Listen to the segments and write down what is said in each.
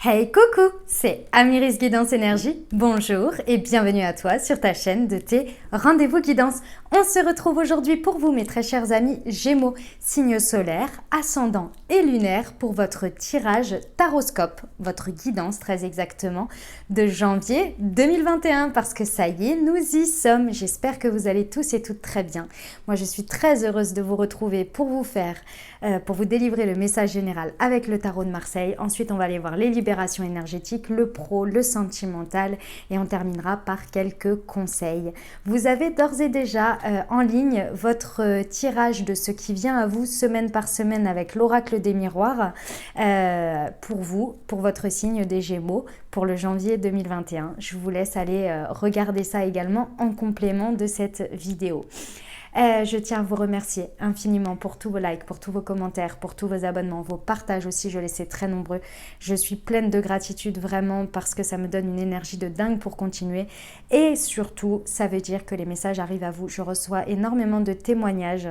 Hey coucou, c'est Amiris Guidance Énergie. Bonjour et bienvenue à toi sur ta chaîne de tes rendez-vous guidance. On se retrouve aujourd'hui pour vous mes très chers amis Gémeaux, signe solaire, ascendant et lunaire pour votre tirage taroscope, votre guidance très exactement de janvier 2021 parce que ça y est, nous y sommes. J'espère que vous allez tous et toutes très bien. Moi je suis très heureuse de vous retrouver pour vous délivrer le message général avec le tarot de Marseille. Ensuite on va aller voir les libérations énergétiques, le pro, le sentimental et on terminera par quelques conseils. Vous avez d'ores et déjà en ligne votre tirage de ce qui vient à vous semaine par semaine avec l'oracle des miroirs pour vous, pour votre signe des Gémeaux pour le janvier 2021. Je vous laisse aller regarder ça également en complément de cette vidéo. Je tiens à vous remercier infiniment pour tous vos likes, pour tous vos commentaires, pour tous vos abonnements, vos partages aussi, je les sais très nombreux. Je suis pleine de gratitude vraiment parce que ça me donne une énergie de dingue pour continuer. Et surtout, ça veut dire que les messages arrivent à vous. Je reçois énormément de témoignages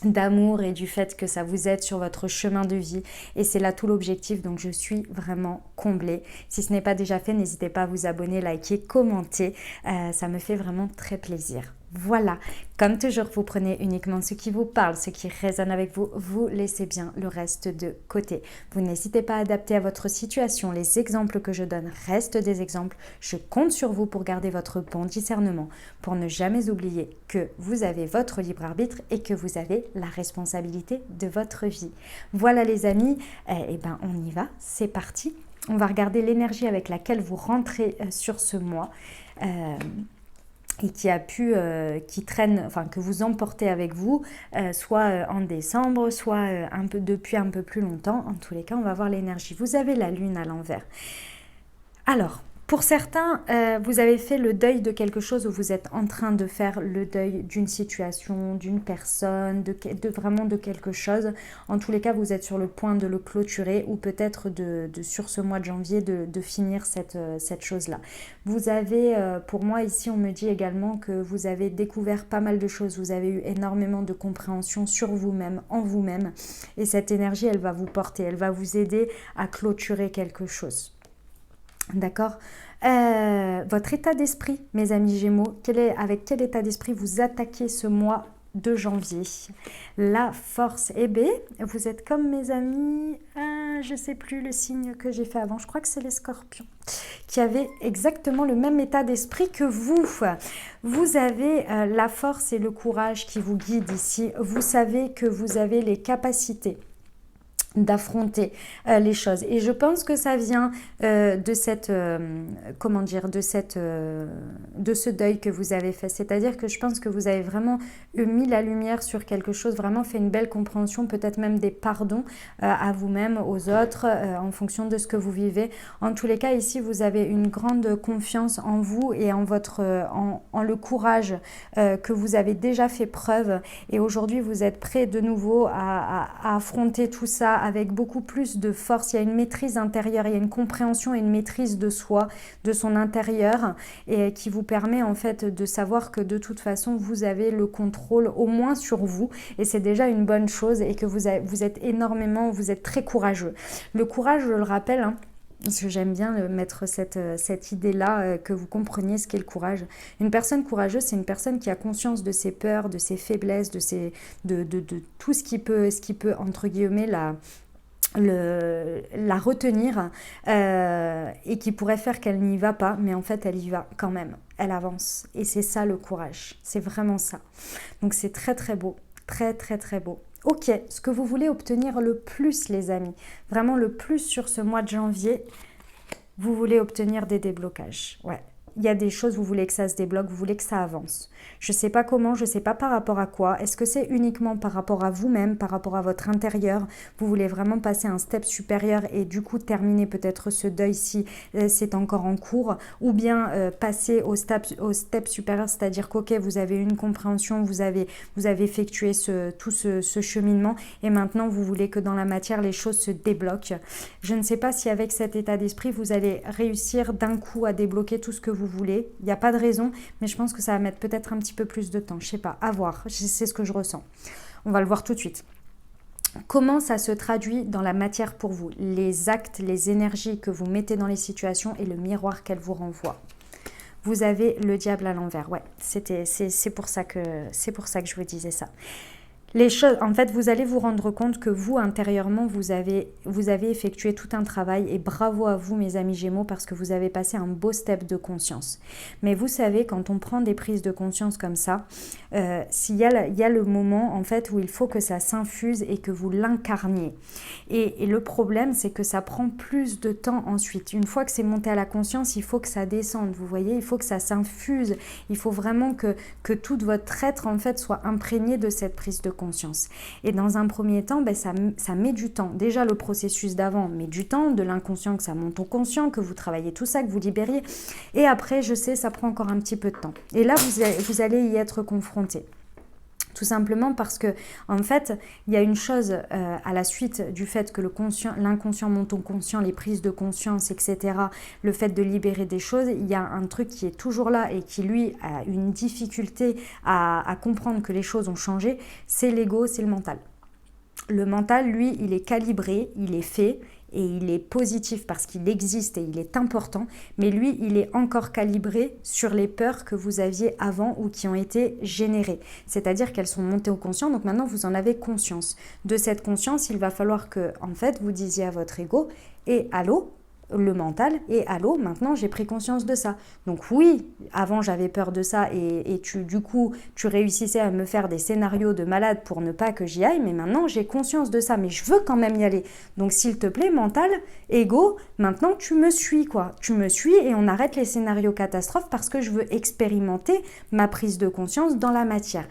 d'amour et du fait que ça vous aide sur votre chemin de vie et c'est là tout l'objectif, donc je suis vraiment comblée. Si ce n'est pas déjà fait, n'hésitez pas à vous abonner, liker, commenter, ça me fait vraiment très plaisir. Voilà, comme toujours, vous prenez uniquement ce qui vous parle, ce qui résonne avec vous, vous laissez bien le reste de côté. Vous n'hésitez pas à adapter à votre situation. Les exemples que je donne restent des exemples. Je compte sur vous pour garder votre bon discernement, pour ne jamais oublier que vous avez votre libre arbitre et que vous avez la responsabilité de votre vie. Voilà les amis, et ben on y va, c'est parti. On va regarder l'énergie avec laquelle vous rentrez sur ce mois. Et qui traîne, enfin que vous emportez avec vous, soit en décembre, soit depuis un peu plus longtemps. En tous les cas, on va voir l'énergie. Vous avez la lune à l'envers. Alors, pour certains, vous avez fait le deuil de quelque chose ou vous êtes en train de faire le deuil d'une situation, d'une personne, vraiment de quelque chose. En tous les cas, vous êtes sur le point de le clôturer ou peut-être sur ce mois de janvier de finir cette chose-là. Vous avez, pour moi ici, on me dit également que vous avez découvert pas mal de choses. Vous avez eu énormément de compréhension sur vous-même, en vous-même. Et cette énergie, elle va vous porter, elle va vous aider à clôturer quelque chose. D'accord. Votre état d'esprit, mes amis Gémeaux, avec quel état d'esprit vous attaquez ce mois de janvier? La force. Eh bien, vous êtes comme mes amis, je ne sais plus le signe que j'ai fait avant, je crois que c'est les scorpions, qui avaient exactement le même état d'esprit que vous. Vous avez la force et le courage qui vous guident ici. Vous savez que vous avez les capacités d'affronter les choses et je pense que ça vient de cette de ce deuil que vous avez fait, c'est-à-dire que je pense que vous avez vraiment mis la lumière sur quelque chose, vraiment fait une belle compréhension, peut-être même des pardons à vous-même, aux autres, en fonction de ce que vous vivez. En tous les cas, ici vous avez une grande confiance en vous et en en le courage que vous avez déjà fait preuve et aujourd'hui vous êtes prêt de nouveau à affronter tout ça avec beaucoup plus de force. Il y a une maîtrise intérieure, il y a une compréhension et une maîtrise de soi, de son intérieur, et qui vous permet en fait de savoir que de toute façon vous avez le contrôle au moins sur vous, et c'est déjà une bonne chose, et que vous êtes très courageux. Le courage, je le rappelle, parce que j'aime bien mettre cette idée-là, que vous compreniez ce qu'est le courage. Une personne courageuse, c'est une personne qui a conscience de ses peurs, de ses faiblesses, de tout ce qui peut entre guillemets, la retenir et qui pourrait faire qu'elle n'y va pas, mais en fait elle y va quand même, elle avance, et c'est ça le courage, c'est vraiment ça. Donc c'est très très beau, très très très beau. Ok, ce que vous voulez obtenir le plus les amis, vraiment le plus sur ce mois de janvier, vous voulez obtenir des déblocages, ouais. Il y a des choses, vous voulez que ça se débloque, vous voulez que ça avance. Je ne sais pas comment, je ne sais pas par rapport à quoi. Est-ce que c'est uniquement par rapport à vous-même, par rapport à votre intérieur? Vous voulez vraiment passer un step supérieur et du coup terminer peut-être ce deuil si c'est encore en cours, ou bien passer au step supérieur, c'est-à-dire qu'ok, vous avez une compréhension, vous avez effectué tout ce cheminement et maintenant vous voulez que dans la matière les choses se débloquent. Je ne sais pas si avec cet état d'esprit vous allez réussir d'un coup à débloquer tout ce que vous voulez. Il n'y a pas de raison, mais je pense que ça va mettre peut-être un petit peu plus de temps. Je sais pas, à voir. C'est ce que je ressens. On va le voir tout de suite. Comment ça se traduit dans la matière pour vous? Les actes, les énergies que vous mettez dans les situations et le miroir qu'elles vous renvoient. Vous avez le diable à l'envers. Ouais, c'est pour ça que je vous disais ça. Les choses, en fait, vous allez vous rendre compte que vous, intérieurement, vous avez effectué tout un travail et bravo à vous, mes amis Gémeaux, parce que vous avez passé un beau step de conscience. Mais vous savez, quand on prend des prises de conscience comme ça, il y a le moment, en fait, où il faut que ça s'infuse et que vous l'incarniez. Et le problème, c'est que ça prend plus de temps ensuite. Une fois que c'est monté à la conscience, il faut que ça descende, vous voyez, il faut que ça s'infuse. Il faut vraiment que tout votre être, en fait, soit imprégné de cette prise de conscience. Et dans un premier temps, ça met du temps. Déjà, le processus d'avant met du temps, de l'inconscient que ça monte au conscient, que vous travaillez tout ça, que vous libériez. Et après, je sais, ça prend encore un petit peu de temps. Et là, vous allez y être confronté. Tout simplement parce que, en fait, il y a une chose à la suite du fait que l'inconscient monte au conscient, les prises de conscience, etc., le fait de libérer des choses, il y a un truc qui est toujours là et qui, lui, a une difficulté à comprendre que les choses ont changé, c'est l'ego, c'est le mental. Le mental, lui, il est calibré, il est fait, et il est positif parce qu'il existe et il est important, mais lui, il est encore calibré sur les peurs que vous aviez avant ou qui ont été générées. C'est-à-dire qu'elles sont montées au conscient, donc maintenant vous en avez conscience. De cette conscience, il va falloir que, en fait, vous disiez à votre ego, et allô, le mental, et allô, maintenant j'ai pris conscience de ça. Donc oui, avant j'avais peur de ça et du coup tu réussissais à me faire des scénarios de malade pour ne pas que j'y aille, mais maintenant j'ai conscience de ça, mais je veux quand même y aller. Donc s'il te plaît, mental, ego, maintenant tu me suis quoi. Tu me suis et on arrête les scénarios catastrophes parce que je veux expérimenter ma prise de conscience dans la matière.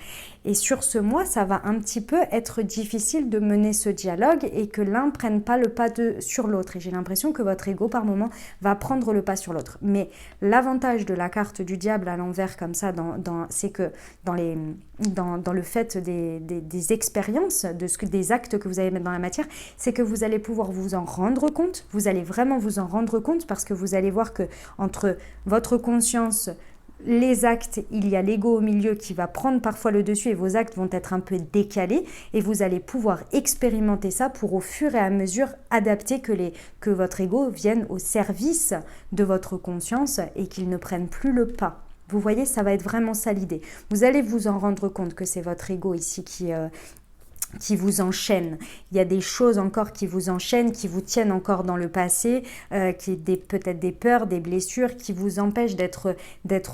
Et sur ce mois, ça va un petit peu être difficile de mener ce dialogue et que l'un ne prenne pas le pas sur l'autre. Et j'ai l'impression que votre ego, par moment, va prendre le pas sur l'autre. Mais l'avantage de la carte du diable à l'envers comme ça, c'est que dans le fait des expériences, des actes que vous allez mettre dans la matière, c'est que vous allez pouvoir vous en rendre compte. Vous allez vraiment vous en rendre compte parce que vous allez voir que entre votre conscience, les actes, il y a l'ego au milieu qui va prendre parfois le dessus et vos actes vont être un peu décalés et vous allez pouvoir expérimenter ça pour au fur et à mesure adapter que votre ego vienne au service de votre conscience et qu'il ne prenne plus le pas. Vous voyez, ça va être vraiment ça l'idée. Vous allez vous en rendre compte que c'est votre ego ici qui vous enchaîne. Il y a des choses encore qui vous enchaînent, qui vous tiennent encore dans le passé, peut-être des peurs, des blessures qui vous empêchent d'être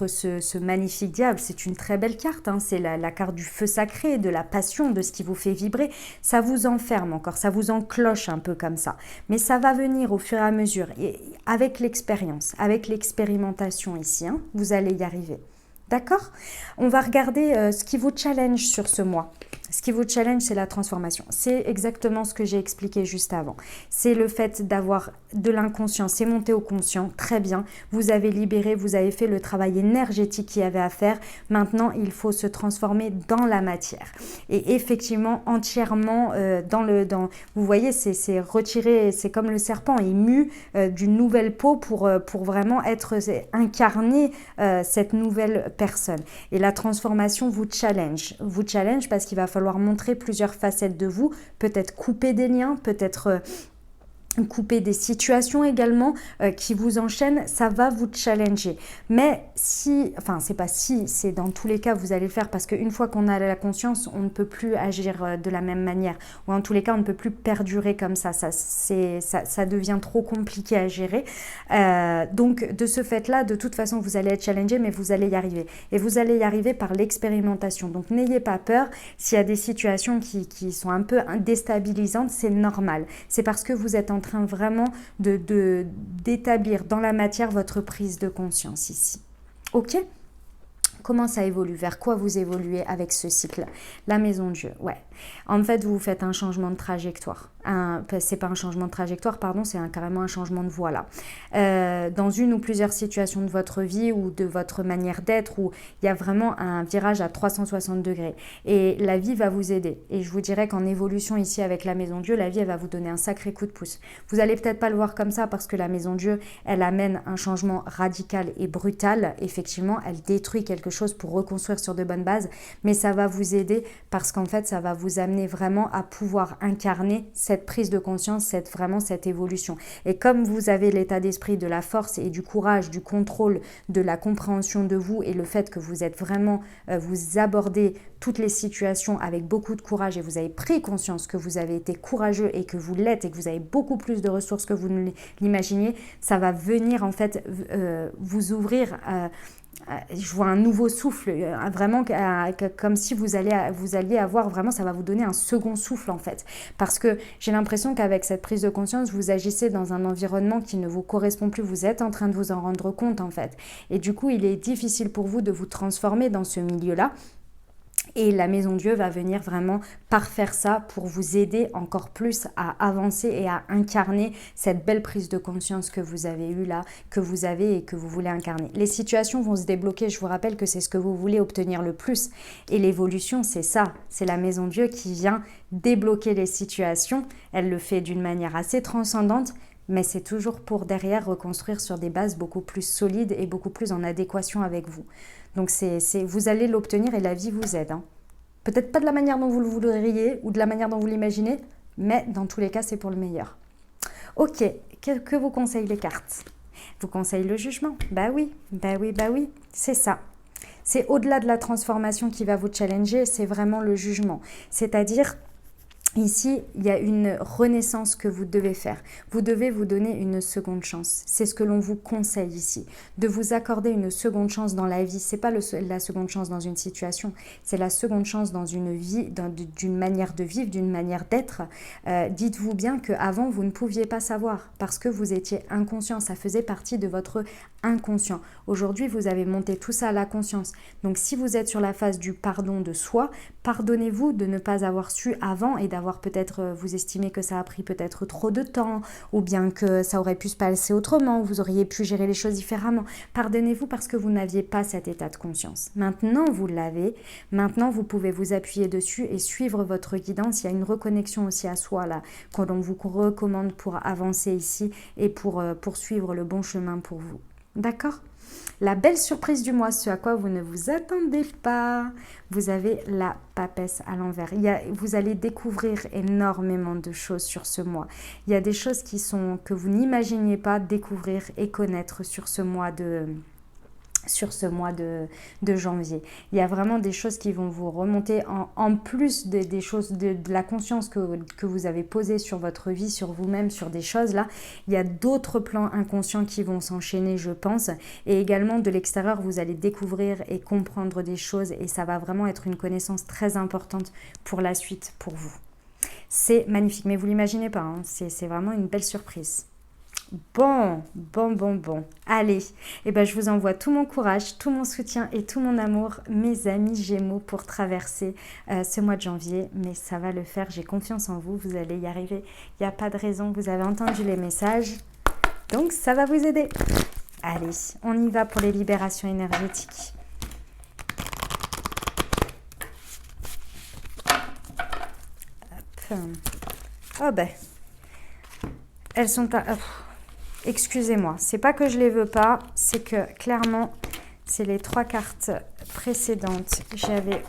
ce magnifique diable. C'est une très belle carte, hein. C'est la carte du feu sacré, de la passion, de ce qui vous fait vibrer. Ça vous enferme encore, ça vous encloche un peu comme ça. Mais ça va venir au fur et à mesure, et avec l'expérience, avec l'expérimentation ici, hein, vous allez y arriver. D'accord ? On va regarder ce qui vous challenge sur ce mois. Ce qui vous challenge, c'est la transformation. C'est exactement ce que j'ai expliqué juste avant. C'est le fait d'avoir de l'inconscient, c'est monté au conscient, très bien. Vous avez libéré, vous avez fait le travail énergétique qu'il y avait à faire. Maintenant, il faut se transformer dans la matière. Et effectivement, entièrement vous voyez, c'est retiré, c'est comme le serpent, il mue d'une nouvelle peau pour vraiment incarner cette nouvelle personne. Et la transformation vous challenge parce qu'il va falloir montrer plusieurs facettes de vous, peut-être couper des liens, peut-être couper des situations également qui vous enchaînent, ça va vous challenger. Mais c'est dans tous les cas vous allez le faire parce qu'une fois qu'on a la conscience, on ne peut plus agir de la même manière. Ou en tous les cas, on ne peut plus perdurer comme ça. Ça devient trop compliqué à gérer. Donc de ce fait-là, de toute façon, vous allez être challengé, mais vous allez y arriver. Et vous allez y arriver par l'expérimentation. Donc n'ayez pas peur. S'il y a des situations qui sont un peu déstabilisantes, c'est normal. C'est parce que vous êtes en train vraiment d'établir dans la matière votre prise de conscience ici. Ok ? Comment ça évolue? Vers quoi vous évoluez avec ce cycle? La maison Dieu, ouais. En fait, vous faites un changement de trajectoire. C'est pas un changement de trajectoire, pardon, c'est carrément un changement de voie là. Dans une ou plusieurs situations de votre vie ou de votre manière d'être où il y a vraiment un virage à 360 degrés. Et la vie va vous aider. Et je vous dirais qu'en évolution ici avec la maison Dieu, la vie, elle va vous donner un sacré coup de pouce. Vous allez peut-être pas le voir comme ça parce que la maison Dieu, elle amène un changement radical et brutal. Effectivement, elle détruit quelque chose pour reconstruire sur de bonnes bases. Mais ça va vous aider parce qu'en fait, ça va vous vous amener vraiment à pouvoir incarner cette prise de conscience, vraiment cette évolution. Et comme vous avez l'état d'esprit de la force et du courage, du contrôle, de la compréhension de vous et le fait que vous êtes vraiment, vous abordez toutes les situations avec beaucoup de courage et vous avez pris conscience que vous avez été courageux et que vous l'êtes et que vous avez beaucoup plus de ressources que vous ne l'imaginiez, ça va venir en fait vous ouvrir je vois un nouveau souffle, vraiment comme si vous alliez avoir vraiment, ça va vous donner un second souffle en fait. Parce que j'ai l'impression qu'avec cette prise de conscience, vous agissez dans un environnement qui ne vous correspond plus, vous êtes en train de vous en rendre compte en fait. Et du coup, il est difficile pour vous de vous transformer dans ce milieu-là. Et la Maison Dieu va venir vraiment parfaire ça pour vous aider encore plus à avancer et à incarner cette belle prise de conscience que vous avez eue là, que vous avez et que vous voulez incarner. Les situations vont se débloquer, je vous rappelle que c'est ce que vous voulez obtenir le plus. Et l'évolution, c'est ça, c'est la Maison Dieu qui vient débloquer les situations. Elle le fait d'une manière assez transcendante, mais c'est toujours pour derrière reconstruire sur des bases beaucoup plus solides et beaucoup plus en adéquation avec vous. Donc vous allez l'obtenir et la vie vous aide. Hein. Peut-être pas de la manière dont vous le voudriez ou de la manière dont vous l'imaginez, mais dans tous les cas, c'est pour le meilleur. Ok, que vous conseillent les cartes? Vous conseillent le jugement? Bah oui, c'est ça. C'est au-delà de la transformation qui va vous challenger, c'est vraiment le jugement. C'est-à-dire... Ici, il y a une renaissance que vous devez faire. Vous devez vous donner une seconde chance. C'est ce que l'on vous conseille ici. De vous accorder une seconde chance dans la vie. Ce n'est pas la seconde chance dans une situation. C'est la seconde chance dans une vie, d'une manière de vivre, d'une manière d'être. Dites-vous bien qu'avant, vous ne pouviez pas savoir parce que vous étiez inconscient. Ça faisait partie de votre inconscient. Aujourd'hui, vous avez monté tout ça à la conscience. Donc, si vous êtes sur la phase du pardon de soi, pardonnez-vous de ne pas avoir su avant et d'avoir peut-être, vous estimez que ça a pris peut-être trop de temps ou bien que ça aurait pu se passer autrement, vous auriez pu gérer les choses différemment. Pardonnez-vous parce que vous n'aviez pas cet état de conscience. Maintenant, vous l'avez. Maintenant, vous pouvez vous appuyer dessus et suivre votre guidance. Il y a une reconnexion aussi à soi là, que l'on vous recommande pour avancer ici et pour poursuivre le bon chemin pour vous. D'accord ? La belle surprise du mois, ce à quoi vous ne vous attendez pas, vous avez la papesse à l'envers. Vous allez découvrir énormément de choses sur ce mois. Il y a des choses que vous n'imaginiez pas découvrir et connaître sur ce mois de janvier. Il y a vraiment des choses qui vont vous remonter en plus des choses, de la conscience que vous avez posée sur votre vie, sur vous-même, sur des choses là. Il y a d'autres plans inconscients qui vont s'enchaîner, je pense. Et également de l'extérieur, vous allez découvrir et comprendre des choses et ça va vraiment être une connaissance très importante pour la suite, pour vous. C'est magnifique, mais vous l'imaginez pas, hein, c'est vraiment une belle surprise. Bon. Allez, je vous envoie tout mon courage, tout mon soutien et tout mon amour, mes amis Gémeaux, pour traverser ce mois de janvier. Mais ça va le faire, j'ai confiance en vous, vous allez y arriver. Il n'y a pas de raison, vous avez entendu les messages, donc ça va vous aider. Allez, on y va pour les libérations énergétiques. Hop. Oh ben, elles sont... Excusez-moi, c'est pas que je les veux pas, c'est que clairement, c'est les 3 cartes précédentes. J'avais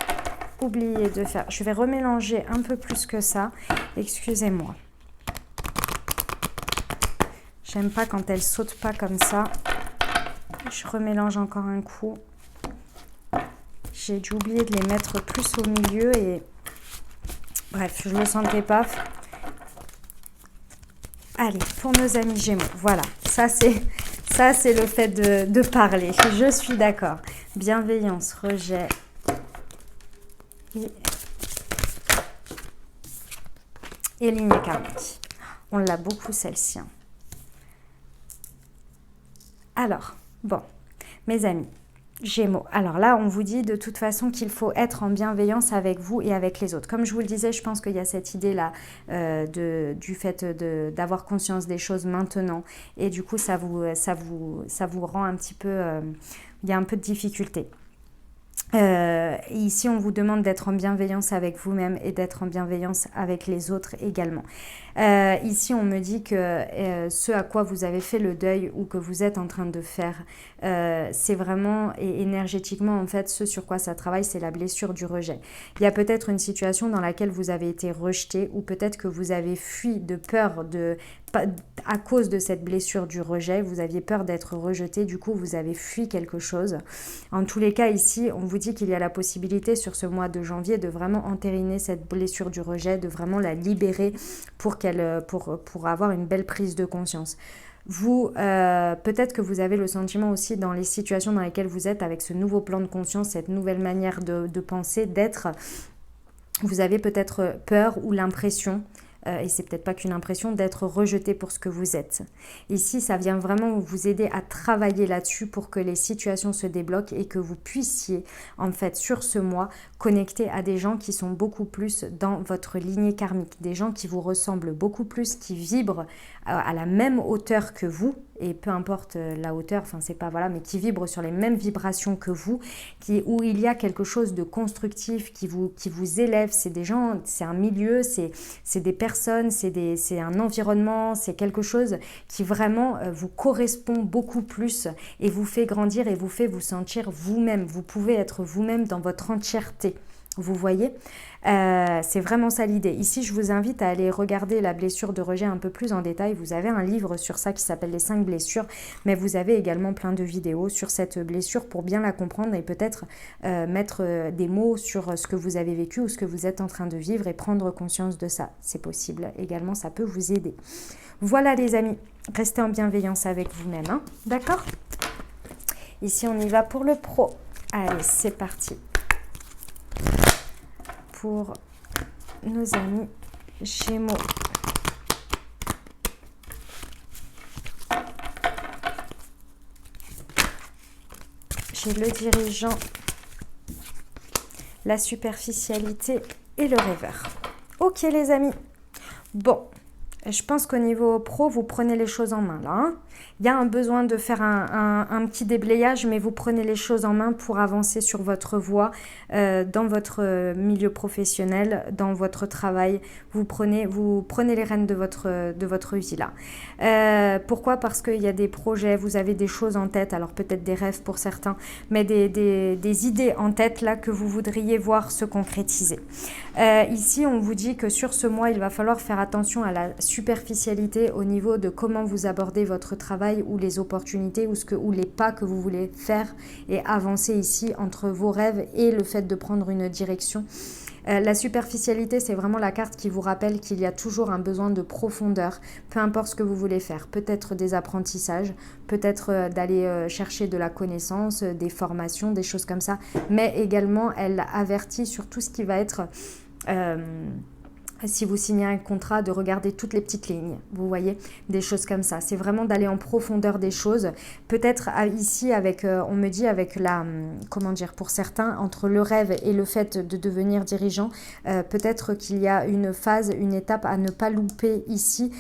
oublié de faire. Je vais remélanger un peu plus que ça. Excusez-moi. J'aime pas quand elles sautent pas comme ça. Je remélange encore un coup. J'ai dû oublier de les mettre plus au milieu et... Bref, je le sentais pas. Allez, pour nos amis Gémeaux, voilà, ça c'est le fait de parler, je suis d'accord. Bienveillance, rejet et ligne karmique. On l'a beaucoup celle-ci. Alors, bon, mes amis Gémeaux. Alors là, on vous dit de toute façon qu'il faut être en bienveillance avec vous et avec les autres. Comme je vous le disais, je pense qu'il y a cette idée-là du fait d'avoir conscience des choses maintenant. Et du coup, ça vous rend un petit peu... il y a un peu de difficulté. Ici, on vous demande d'être en bienveillance avec vous-même et d'être en bienveillance avec les autres également. Ici, on me dit que ce à quoi vous avez fait le deuil ou que vous êtes en train de faire, c'est vraiment, et énergétiquement, en fait, ce sur quoi ça travaille, c'est la blessure du rejet. Il y a peut-être une situation dans laquelle vous avez été rejeté ou peut-être que vous avez fui de peur à cause de cette blessure du rejet, vous aviez peur d'être rejeté, du coup vous avez fui quelque chose. En tous les cas ici, on vous dit qu'il y a la possibilité sur ce mois de janvier de vraiment entériner cette blessure du rejet, de vraiment la libérer pour avoir une belle prise de conscience. Vous, peut-être que vous avez le sentiment aussi dans les situations dans lesquelles vous êtes avec ce nouveau plan de conscience, cette nouvelle manière de penser, d'être, vous avez peut-être peur ou l'impression et c'est peut-être pas qu'une impression d'être rejeté pour ce que vous êtes. Ici, ça vient vraiment vous aider à travailler là-dessus pour que les situations se débloquent et que vous puissiez, en fait, sur ce mois, connecter à des gens qui sont beaucoup plus dans votre lignée karmique, des gens qui vous ressemblent beaucoup plus, qui vibrent à la même hauteur que vous, et peu importe la hauteur, enfin c'est pas voilà, mais qui vibrent sur les mêmes vibrations que vous, où il y a quelque chose de constructif qui vous élève. C'est des gens, c'est un milieu, c'est des personnes, c'est un environnement, c'est quelque chose qui vraiment vous correspond beaucoup plus et vous fait grandir et vous fait vous sentir vous-même. Vous pouvez être vous-même dans votre entièreté. Vous voyez, c'est vraiment ça l'idée. Ici, je vous invite à aller regarder la blessure de rejet un peu plus en détail. Vous avez un livre sur ça qui s'appelle Les 5 blessures, mais vous avez également plein de vidéos sur cette blessure pour bien la comprendre et peut-être mettre des mots sur ce que vous avez vécu ou ce que vous êtes en train de vivre et prendre conscience de ça. C'est possible également, ça peut vous aider. Voilà les amis, restez en bienveillance avec vous-même, hein, d'accord ? Ici, on y va pour le pro. Allez, c'est parti. Pour nos amis Gémeaux. J'ai le dirigeant, la superficialité et le rêveur. Ok les amis. Bon, je pense qu'au niveau pro, vous prenez les choses en main là. Hein. Il y a un besoin de faire un petit déblayage, mais vous prenez les choses en main pour avancer sur votre voie, dans votre milieu professionnel, dans votre travail. Vous prenez les rênes de votre vie là. Pourquoi ? Parce qu'il y a des projets, vous avez des choses en tête, alors peut-être des rêves pour certains, mais des idées en tête là que vous voudriez voir se concrétiser. Ici, on vous dit que sur ce mois, il va falloir faire attention à la superficialité au niveau de comment vous abordez votre travail ou les opportunités ou les pas que vous voulez faire et avancer ici entre vos rêves et le fait de prendre une direction. La superficialité, c'est vraiment la carte qui vous rappelle qu'il y a toujours un besoin de profondeur, peu importe ce que vous voulez faire. Peut-être des apprentissages, peut-être d'aller chercher de la connaissance, des formations, des choses comme ça. Mais également, elle avertit sur tout ce qui va être... si vous signez un contrat, de regarder toutes les petites lignes, vous voyez, des choses comme ça. C'est vraiment d'aller en profondeur des choses. Peut-être ici, on me dit avec comment dire, pour certains, entre le rêve et le fait de devenir dirigeant, peut-être qu'il y a une phase, une étape à ne pas louper ici,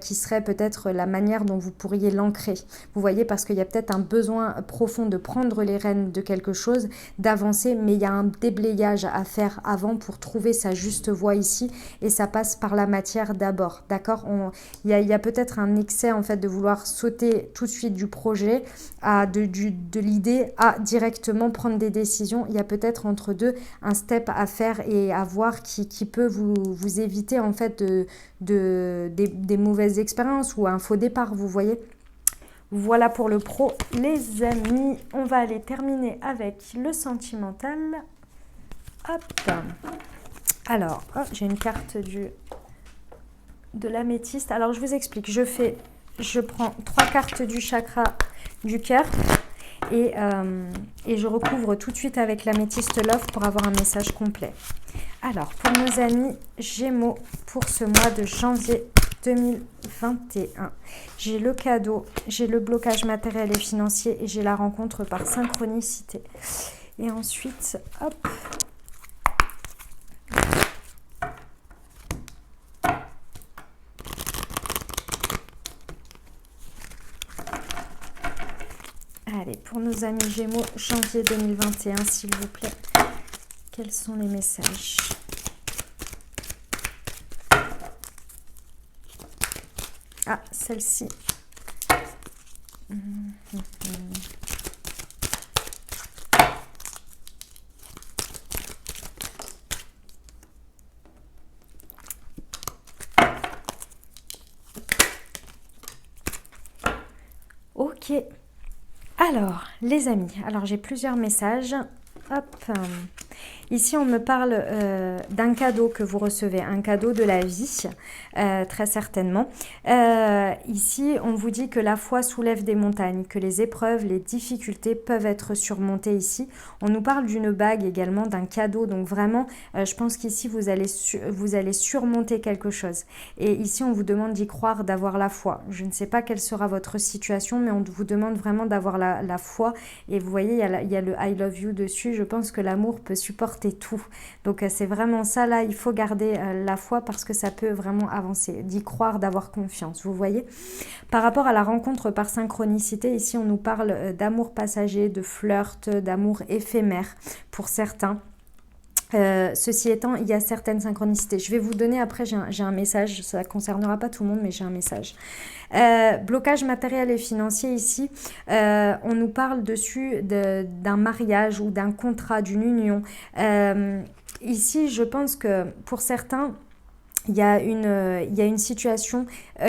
qui serait peut-être la manière dont vous pourriez l'ancrer. Vous voyez, parce qu'il y a peut-être un besoin profond de prendre les rênes de quelque chose, d'avancer, mais il y a un déblayage à faire avant pour trouver sa juste voie ici. Et ça passe par la matière d'abord, d'accord ? Il y a peut-être un excès en fait de vouloir sauter tout de suite du projet de l'idée à directement prendre des décisions. Il y a peut-être entre deux un step à faire et à voir qui peut vous éviter en fait des mauvaises expériences ou un faux départ, vous voyez ? Voilà pour le pro, les amis. On va aller terminer avec le sentimental. Hop. Alors, j'ai une carte de l'améthyste. Alors, je vous explique. Je prends 3 cartes du chakra du cœur et je recouvre tout de suite avec l'améthyste Love pour avoir un message complet. Alors, pour nos amis Gémeaux, pour ce mois de janvier 2021, j'ai le cadeau, j'ai le blocage matériel et financier et j'ai la rencontre par synchronicité. Et ensuite, hop... Allez, pour nos amis Gémeaux, janvier 2021, s'il vous plaît, quels sont les messages? Ah, celle-ci. Ok. Alors, les amis, alors j'ai plusieurs messages. Hop. Ici, on me parle d'un cadeau que vous recevez, un cadeau de la vie, très certainement. Ici, on vous dit que la foi soulève des montagnes, que les épreuves, les difficultés peuvent être surmontées ici. On nous parle d'une bague également, d'un cadeau. Donc vraiment, je pense qu'ici, vous allez surmonter quelque chose. Et ici, on vous demande d'y croire, d'avoir la foi. Je ne sais pas quelle sera votre situation, mais on vous demande vraiment d'avoir la foi. Et vous voyez, il y a le I love you dessus. Je pense que l'amour peut supporter tout. Donc c'est vraiment ça là, il faut garder la foi parce que ça peut vraiment avancer, d'y croire, d'avoir confiance, vous voyez. Par rapport à la rencontre par synchronicité, ici on nous parle d'amour passager, de flirt, d'amour éphémère pour certains. Ceci étant, il y a certaines synchronicités. Je vais vous donner après, j'ai un message, ça ne concernera pas tout le monde, mais j'ai un message. Blocage matériel et financier ici, on nous parle dessus d'un mariage ou d'un contrat, d'une union. Ici, je pense que pour certains, il y a une situation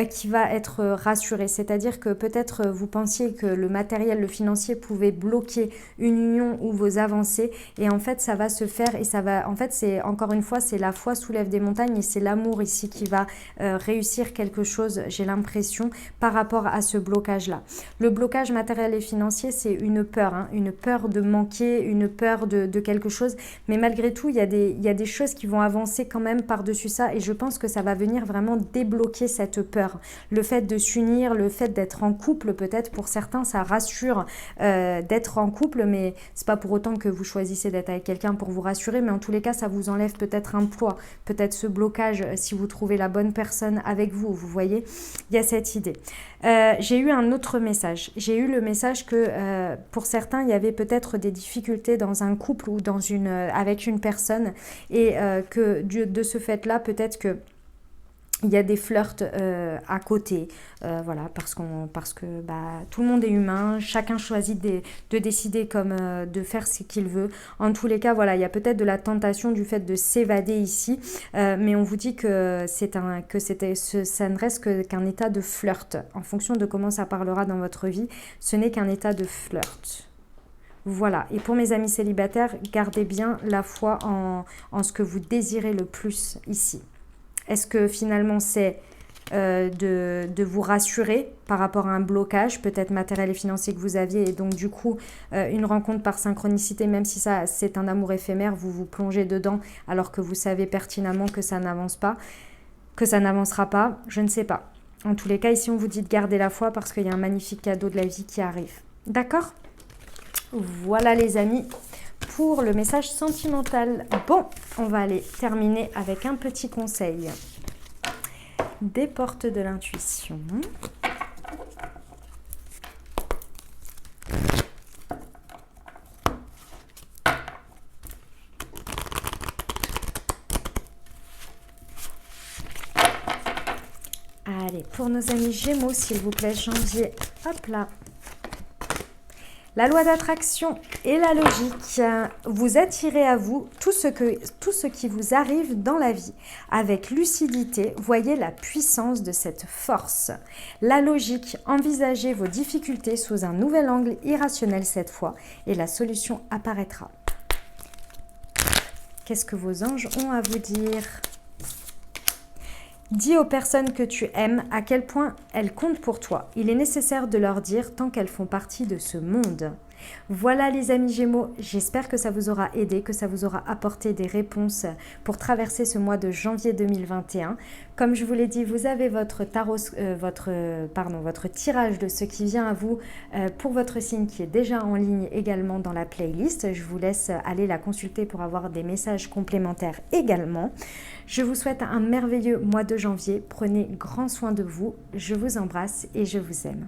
qui va être rassurée. C'est-à-dire que peut-être vous pensiez que le matériel, le financier pouvait bloquer une union ou vos avancées. Et en fait, ça va se faire et ça va... En fait, c'est encore une fois, c'est la foi soulève des montagnes et c'est l'amour ici qui va réussir quelque chose, j'ai l'impression, par rapport à ce blocage-là. Le blocage matériel et financier, c'est une peur, hein, une peur de manquer, une peur de quelque chose. Mais malgré tout, il y a des choses qui vont avancer quand même par-dessus ça et je pense que ça va venir vraiment débloquer cette peur. Le fait de s'unir, le fait d'être en couple, peut-être pour certains, ça rassure d'être en couple, mais c'est pas pour autant que vous choisissez d'être avec quelqu'un pour vous rassurer, mais en tous les cas, ça vous enlève peut-être un poids, peut-être ce blocage si vous trouvez la bonne personne avec vous, vous voyez, il y a cette idée. J'ai eu un autre message. J'ai eu le message que pour certains, il y avait peut-être des difficultés dans un couple ou avec une personne et que de ce fait-là, peut-être que il y a des flirts à côté, voilà, parce que tout le monde est humain, chacun choisit de décider de faire ce qu'il veut. En tous les cas, voilà, il y a peut-être de la tentation du fait de s'évader ici, mais on vous dit que ça ne reste qu'un état de flirt. En fonction de comment ça parlera dans votre vie, ce n'est qu'un état de flirt. Voilà, et pour mes amis célibataires, gardez bien la foi en ce que vous désirez le plus ici. Est-ce que finalement c'est de vous rassurer par rapport à un blocage, peut-être matériel et financier que vous aviez, et donc du coup une rencontre par synchronicité, même si ça c'est un amour éphémère, vous vous plongez dedans alors que vous savez pertinemment que ça n'avance pas, que ça n'avancera pas, je ne sais pas. En tous les cas, ici on vous dit de garder la foi parce qu'il y a un magnifique cadeau de la vie qui arrive. D'accord ? Voilà les amis pour le message sentimental. Bon, on va aller terminer avec un petit conseil. Des portes de l'intuition. Allez, pour nos amis Gémeaux, s'il vous plaît, janvier, hop là. La loi d'attraction et la logique, vous attirez à vous tout ce qui vous arrive dans la vie. Avec lucidité, voyez la puissance de cette force. La logique, envisagez vos difficultés sous un nouvel angle irrationnel cette fois et la solution apparaîtra. Qu'est-ce que vos anges ont à vous dire ? Dis aux personnes que tu aimes à quel point elles comptent pour toi. Il est nécessaire de leur dire tant qu'elles font partie de ce monde. Voilà les amis Gémeaux, j'espère que ça vous aura aidé, que ça vous aura apporté des réponses pour traverser ce mois de janvier 2021. Comme je vous l'ai dit, vous avez votre tirage de ce qui vient à vous pour votre signe qui est déjà en ligne également dans la playlist. Je vous laisse aller la consulter pour avoir des messages complémentaires également. Je vous souhaite un merveilleux mois de janvier. Prenez grand soin de vous. Je vous embrasse et je vous aime.